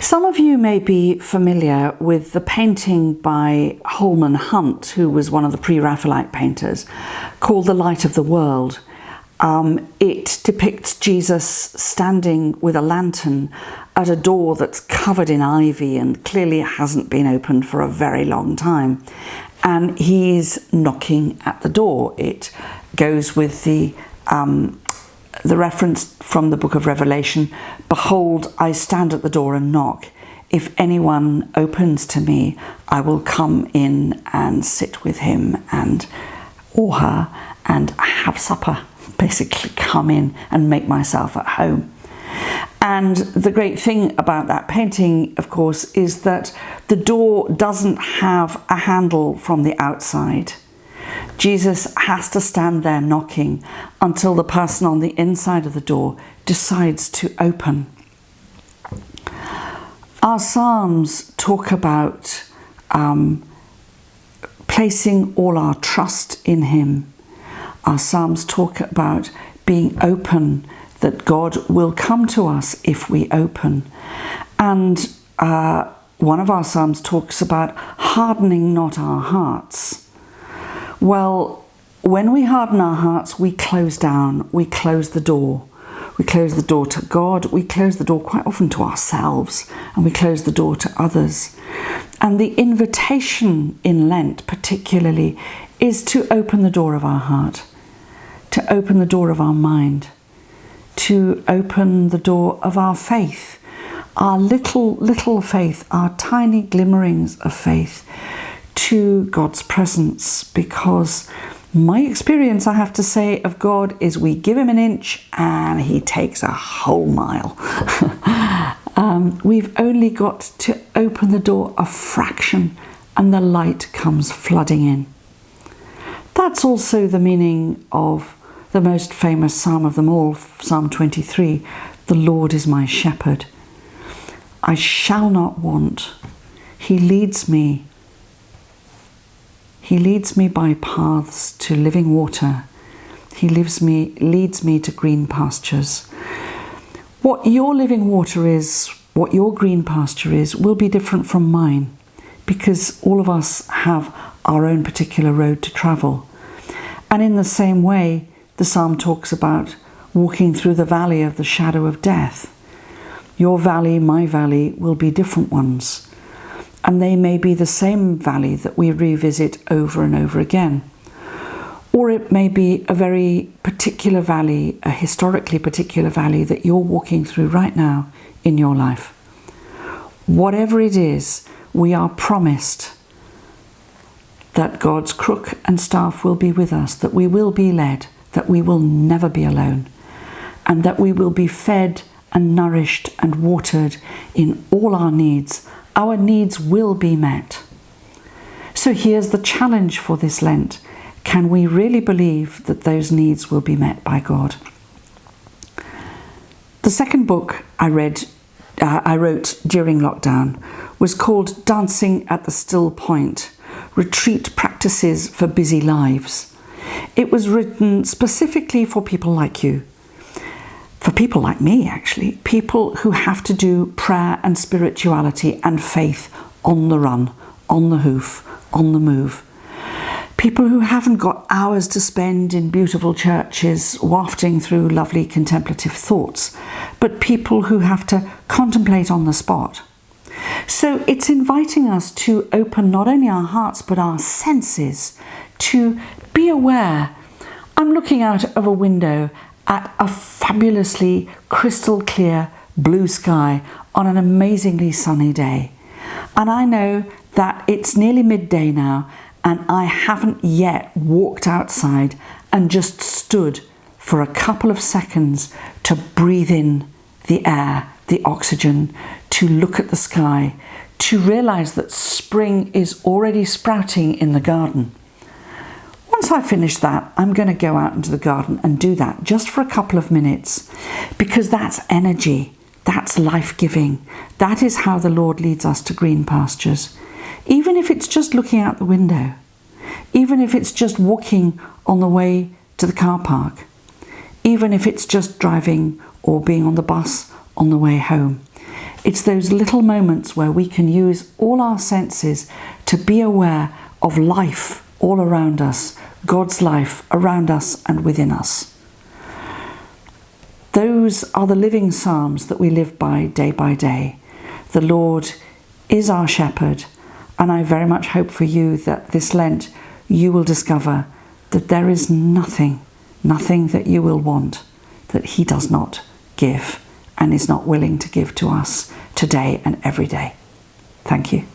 Some of you may be familiar with the painting by Holman Hunt, who was one of the pre-Raphaelite painters, called The Light of the World. It depicts Jesus standing with a lantern at a door that's covered in ivy and clearly hasn't been opened for a very long time. And he's knocking at the door. It goes with the reference from the book of Revelation, "Behold, I stand at the door and knock. If anyone opens to me, I will come in and sit with him and or her and have supper." Basically, come in and make myself at home. And the great thing about that painting, of course, is that the door doesn't have a handle from the outside. Jesus has to stand there knocking until the person on the inside of the door decides to open. Our Psalms talk about placing all our trust in Him. Our Psalms talk about being open, that God will come to us if we open. And one of our Psalms talks about hardening not our hearts. Well, when we harden our hearts, we close down, we close the door. We close the door to God, we close the door quite often to ourselves, and we close the door to others. And the invitation in Lent particularly is to open the door of our heart, to open the door of our mind, to open the door of our faith, our little faith, our tiny glimmerings of faith, to God's presence. Because my experience, I have to say, of God is we give Him an inch and He takes a whole mile. We've only got to open the door a fraction and the light comes flooding in. That's also the meaning of the most famous psalm of them all, Psalm 23, "The Lord is my shepherd. I shall not want. He leads me by paths to living water. He leads me to green pastures." What your living water is, what your green pasture is, will be different from mine, because all of us have our own particular road to travel. And in the same way, the psalm talks about walking through the valley of the shadow of death. Your valley, my valley, will be different ones. And they may be the same valley that we revisit over and over again. Or it may be a very particular valley, a historically particular valley that you're walking through right now in your life. Whatever it is, we are promised that God's crook and staff will be with us, that we will be led, that we will never be alone, and that we will be fed and nourished and watered in all our needs. Our needs will be met. So here's the challenge for this Lent. Can we really believe that those needs will be met by God? The second book I wrote during lockdown was called Dancing at the Still Point, Retreat Practices for Busy Lives. It was written specifically for people like you, for people like me actually, people who have to do prayer and spirituality and faith on the run, on the hoof, on the move. People who haven't got hours to spend in beautiful churches wafting through lovely contemplative thoughts, but people who have to contemplate on the spot. So it's inviting us to open not only our hearts but our senses, to be aware. I'm looking out of a window at a fabulously crystal clear blue sky on an amazingly sunny day. And I know that it's nearly midday now, and I haven't yet walked outside and just stood for a couple of seconds to breathe in the air, the oxygen, to look at the sky, to realize that spring is already sprouting in the garden. Once I finish that, I'm going to go out into the garden and do that just for a couple of minutes, because that's energy, that's life-giving. That is how the Lord leads us to green pastures. Even if it's just looking out the window, even if it's just walking on the way to the car park, even if it's just driving or being on the bus on the way home. It's those little moments where we can use all our senses to be aware of life all around us, God's life around us and within us. Those are the living psalms that we live by day. The Lord is our shepherd, and I very much hope for you that this Lent you will discover that there is nothing that you will want that he does not give and is not willing to give to us today and every day. Thank you.